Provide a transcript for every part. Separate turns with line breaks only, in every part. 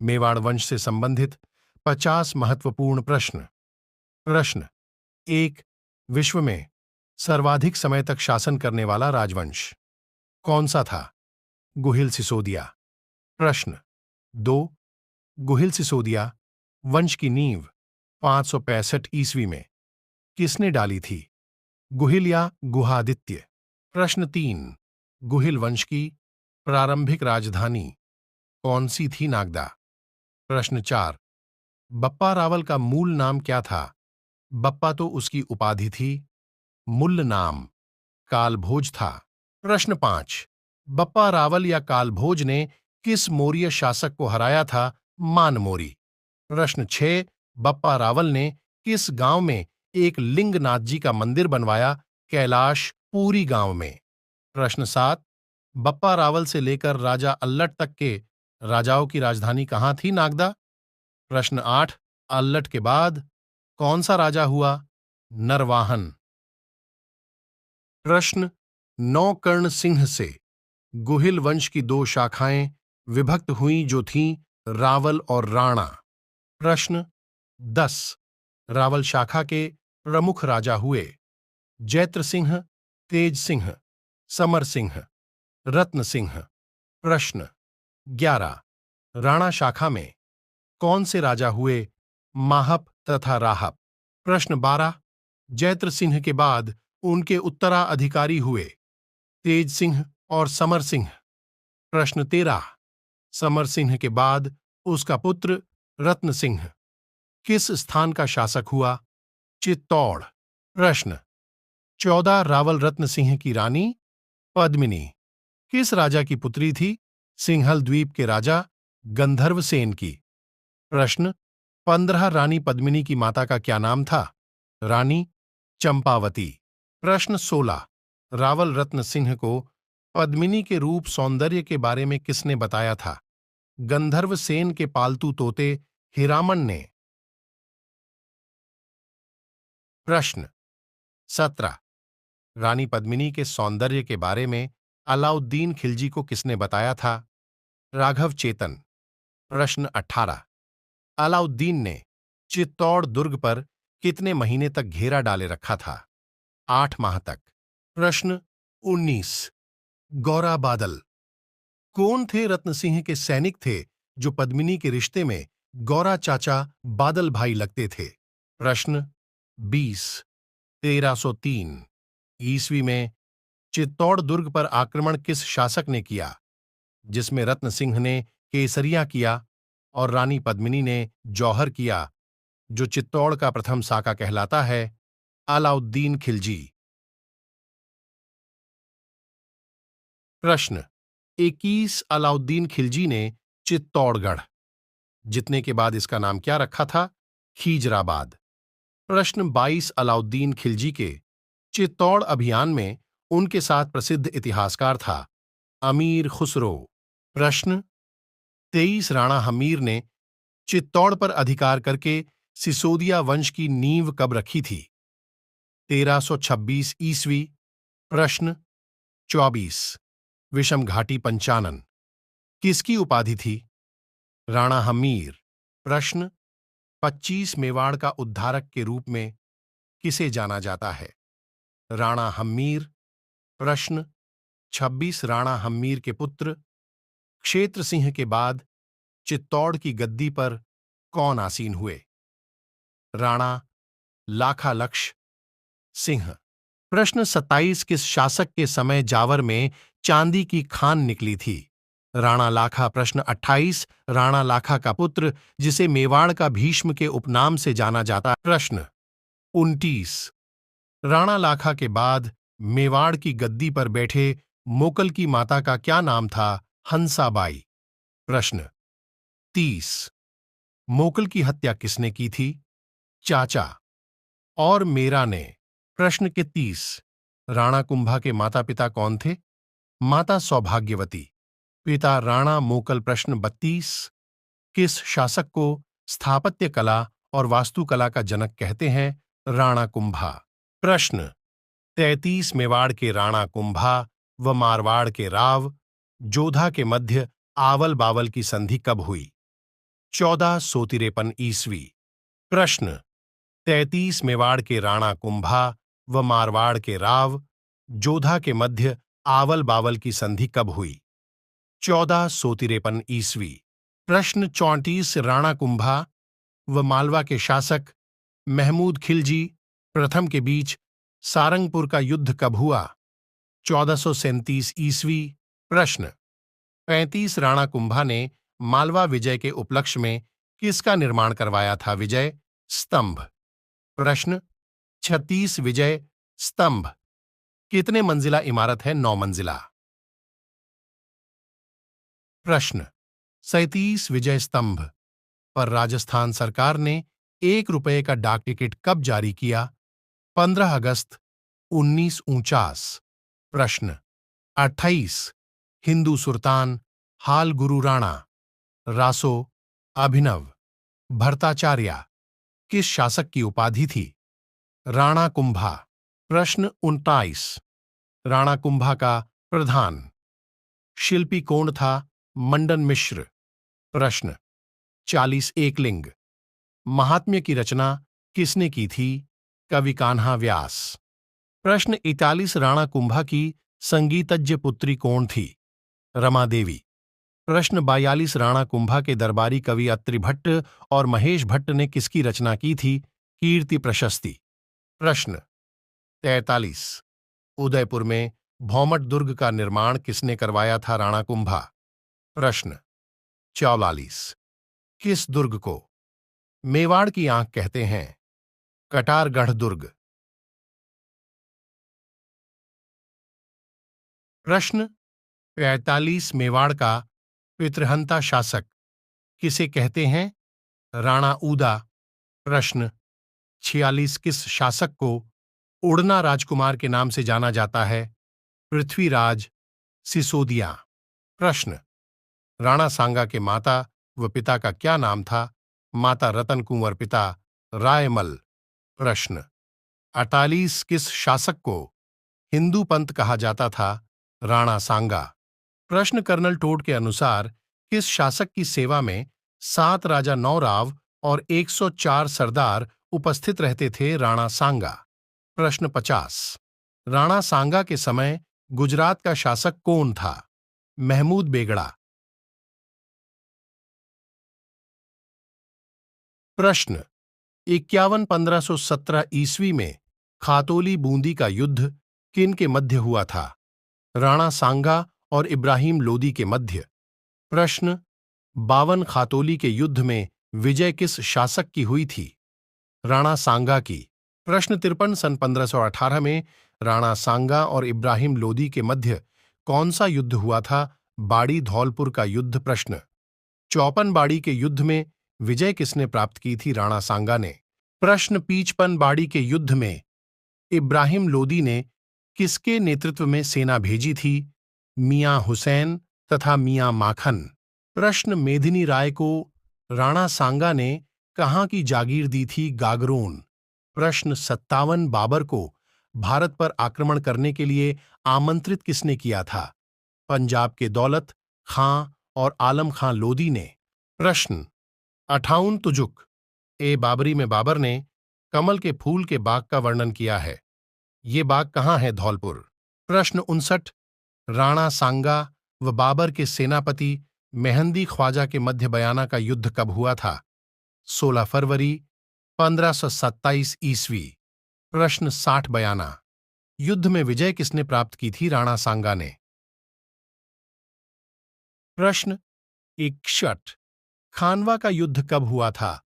मेवाड़ वंश से संबंधित 50 महत्वपूर्ण प्रश्न। प्रश्न एक, विश्व में सर्वाधिक समय तक शासन करने वाला राजवंश कौन सा था? गुहिल सिसोदिया। प्रश्न दो, गुहिल सिसोदिया वंश की नींव 565 ईस्वी में किसने डाली थी? गुहिल या गुहादित्य। प्रश्न तीन, गुहिल वंश की प्रारंभिक राजधानी कौन सी थी? नागदा। प्रश्न चार, बप्पा रावल का मूल नाम क्या था? बप्पा तो उसकी उपाधि थी, मुल्ल नाम कालभोज था। प्रश्न पांच, बप्पा रावल या कालभोज ने किस मौर्य शासक को हराया था? मानमोरी। प्रश्न छह, बप्पा रावल ने किस गांव में एक लिंगनाथ जी का मंदिर बनवाया? कैलाश पूरी गांव में। प्रश्न सात, बप्पा रावल से लेकर राजा अल्लट तक के राजाओं की राजधानी कहां थी? नागदा। प्रश्न आठ, अल्लट के बाद कौन सा राजा हुआ? नरवाहन। प्रश्न नौ, कर्ण सिंह से गुहिल वंश की दो शाखाएं विभक्त हुईं जो थीं रावल और राणा। प्रश्न 10, रावल शाखा के प्रमुख राजा हुए जैत्र सिंह, तेज सिंह, समर सिंह, रत्न सिंह। प्रश्न 11, राणा शाखा में कौन से राजा हुए? माहप तथा राहप। प्रश्न 12, जैत्र सिंह के बाद उनके उत्तराधिकारी हुए तेज सिंह और समर सिंह। प्रश्न 13, समर सिंह के बाद उसका पुत्र रत्न सिंह किस स्थान का शासक हुआ? चित्तौड़। प्रश्न 14, रावल रत्न सिंह की रानी पद्मिनी किस राजा की पुत्री थी? सिंहल द्वीप के राजा गंधर्व सेन की। प्रश्न 15, रानी पद्मिनी की माता का क्या नाम था? रानी चंपावती। प्रश्न 16, रावल रत्न सिंह को पद्मिनी के रूप सौंदर्य के बारे में किसने बताया था? गंधर्व सेन के पालतू तोते हिरामन ने। प्रश्न 17, रानी पद्मिनी के सौंदर्य के बारे में अलाउद्दीन खिलजी को किसने बताया था? राघव चेतन। प्रश्न 18, अलाउद्दीन ने चित्तौड़ दुर्ग पर कितने महीने तक घेरा डाले रखा था? 8 माह तक। प्रश्न 19, गौरा बादल कौन थे? रत्न सिंह के सैनिक थे जो पद्मिनी के रिश्ते में गौरा चाचा बादल भाई लगते थे। प्रश्न 20, 1303 ईस्वी में चित्तौड़ दुर्ग पर आक्रमण किस शासक ने किया? जिसमें रत्न सिंह ने केसरिया किया और रानी पद्मिनी ने जौहर किया, जो चित्तौड़ का प्रथम साका कहलाता है? अलाउद्दीन खिलजी। प्रश्न 21, अलाउद्दीन खिलजी ने चित्तौड़गढ़ जितने के बाद इसका नाम क्या रखा था? खीजराबाद। प्रश्न 22, अलाउद्दीन खिलजी के चित्तौड़ अभियान में उनके साथ प्रसिद्ध इतिहासकार था अमीर खुसरो। प्रश्न 23, राणा हमीर ने चित्तौड़ पर अधिकार करके सिसोदिया वंश की नींव कब रखी थी? 1326 ईस्वी। प्रश्न 24, विषम घाटी पंचानन किसकी उपाधि थी? राणा हमीर। प्रश्न 25, मेवाड़ का उद्धारक के रूप में किसे जाना जाता है? राणा हम्मीर। प्रश्न 26, राणा हम्मीर के पुत्र क्षेत्र सिंह के बाद चित्तौड़ की गद्दी पर कौन आसीन हुए? राणा लाखा लक्ष्य सिंह। प्रश्न 27, किस शासक के समय जावर में चांदी की खान निकली थी? राणा लाखा। प्रश्न 28, राणा लाखा का पुत्र जिसे मेवाड़ का भीष्म के उपनाम से जाना जाता है? प्रश्न 29, राणा लाखा के बाद मेवाड़ की गद्दी पर बैठे मोकल की माता का क्या नाम था? हंसाबाई। प्रश्न 30, मोकल की हत्या किसने की थी? चाचा और मेरा ने। प्रश्न के 30, राणा कुंभा के माता पिता कौन थे? माता सौभाग्यवती, पिता राणा मोकल। प्रश्न 32, किस शासक को स्थापत्य कला और वास्तुकला का जनक कहते हैं? राणा कुंभा। प्रश्न 33, मेवाड़ के राणा कुंभा व मारवाड़ के राव जोधा के मध्य आवल बावल की संधि कब हुई? 1453 ईस्वी। प्रश्न 33 मेवाड़ के राणा कुंभा व मारवाड़ के राव जोधा के मध्य आवल बावल की संधि कब हुई? 1453 ईस्वी। प्रश्न 34 राणा कुंभा व मालवा के शासक महमूद खिलजी प्रथम के बीच सारंगपुर का युद्ध कब हुआ? 1437 ईस्वी। प्रश्न 35 राणा कुंभा ने मालवा विजय के उपलक्ष्य में किसका निर्माण करवाया था? विजय स्तंभ। प्रश्न 36 विजय स्तंभ कितने मंजिला इमारत है? 9 मंजिला। प्रश्न 37 विजय स्तंभ पर राजस्थान सरकार ने 1 रुपये का डाक टिकट कब जारी किया? 15 अगस्त 1949। प्रश्न 28 हिंदू सुल्तान हाल गुरु राणा रासो अभिनव भट्टाचार्य किस शासक की उपाधि थी? राणा कुंभा। प्रश्न 29 राणा कुंभा का प्रधान शिल्पी कौन था? मंडन मिश्र। प्रश्न 40 एकलिंग महात्म्य की रचना किसने की थी? कवि कान्हा व्यास। प्रश्न 41 राणा कुंभा की संगीतज्ञ पुत्री कौन थी? रमा देवी। प्रश्न 42 राणा कुंभा के दरबारी कवि अत्रि भट्ट और महेश भट्ट ने किसकी रचना की थी? कीर्ति प्रशस्ति। प्रश्न 43 उदयपुर में भौमट दुर्ग का निर्माण किसने करवाया था? राणा कुंभा। प्रश्न 44 किस दुर्ग को मेवाड़ की आंख कहते हैं? कटारगढ़ दुर्ग। प्रश्न 45 मेवाड़ का पितृहंता शासक किसे कहते हैं? राणा ऊदा। प्रश्न 46 किस शासक को उड़ना राजकुमार के नाम से जाना जाता है? पृथ्वीराज सिसोदिया। प्रश्न राणा सांगा के माता व पिता का क्या नाम था? माता रतन कुंवर, पिता रायमल। प्रश्न 48 किस शासक को हिंदू पंत कहा जाता था? राणा सांगा। प्रश्न कर्नल टोड के अनुसार किस शासक की सेवा में 7 राजा 9 राव और 104 सरदार उपस्थित रहते थे? राणा सांगा। प्रश्न 50 राणा सांगा के समय गुजरात का शासक कौन था? महमूद बेगड़ा। प्रश्न 51 1517 ईस्वी में खातोली बूंदी का युद्ध किन के मध्य हुआ था? राणा सांगा और इब्राहिम लोदी के मध्य। प्रश्न 52 खातोली के युद्ध में विजय किस शासक की हुई थी? राणा सांगा की। प्रश्न 53 सन 1518 में राणा सांगा और इब्राहिम लोदी के मध्य कौन सा युद्ध हुआ था? बाड़ी धौलपुर का युद्ध। प्रश्न 54 बाड़ी के युद्ध में विजय किसने प्राप्त की थी? राणा सांगा ने। प्रश्न 55 बाड़ी के युद्ध में इब्राहिम लोदी ने किसके नेतृत्व में सेना भेजी थी? मियां हुसैन तथा मियां माखन। प्रश्न मेदिनी राय को राणा सांगा ने कहां की जागीर दी थी? गागरोन। प्रश्न 57 बाबर को भारत पर आक्रमण करने के लिए आमंत्रित किसने किया था? पंजाब के दौलत खां और आलम खां लोदी ने। प्रश्न 58 तुजुक ए बाबरी में बाबर ने कमल के फूल के बाग का वर्णन किया है। ये बाग कहाँ है? धौलपुर। प्रश्न 59 राणा सांगा व बाबर के सेनापति मेहंदी ख्वाजा के मध्य बयाना का युद्ध कब हुआ था? 16 फरवरी 1527 ईस्वी। प्रश्न 60 बयाना युद्ध में विजय किसने प्राप्त की थी? राणा सांगा ने। प्रश्न 61 खानवा का युद्ध कब हुआ था?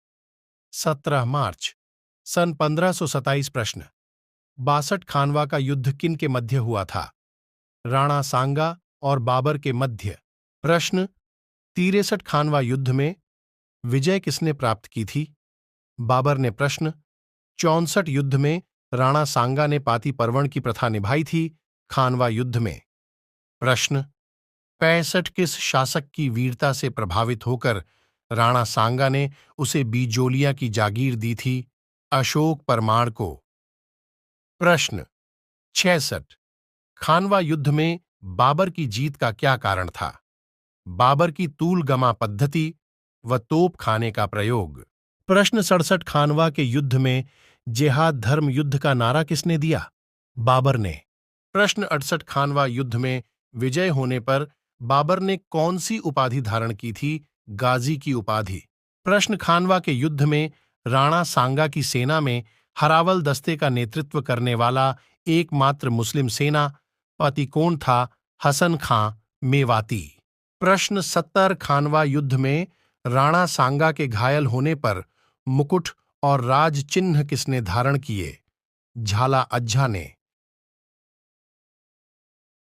17 मार्च सन 1527। प्रश्न 62 खानवा का युद्ध किन के मध्य हुआ था? राणा सांगा और बाबर के मध्य। प्रश्न 63 खानवा युद्ध में विजय किसने प्राप्त की थी? बाबर ने। प्रश्न 64 युद्ध में राणा सांगा ने पाती पर्वण की प्रथा निभाई थी खानवा युद्ध में। प्रश्न 65 किस शासक की वीरता से प्रभावित होकर राणा सांगा ने उसे बीजोलिया की जागीर दी थी? अशोक परमार को। प्रश्न 66 खानवा युद्ध में बाबर की जीत का क्या कारण था? बाबर की तूल गमा पद्धति, व तोप खाने का प्रयोग। प्रश्न 67 खानवा के युद्ध में जिहाद धर्म युद्ध का नारा किसने दिया? बाबर ने। प्रश्न 68 खानवा युद्ध में विजय होने पर बाबर ने कौन सी उपाधि धारण की थी? गाजी की उपाधि। प्रश्न खानवा के युद्ध में राणा सांगा की सेना में हरावल दस्ते का नेतृत्व करने वाला एकमात्र मुस्लिम सेनापति कौन था? हसन खां मेवाती। प्रश्न 70 खानवा युद्ध में राणा सांगा के घायल होने पर मुकुट और राज चिन्ह किसने धारण किए? झाला अज्झा ने।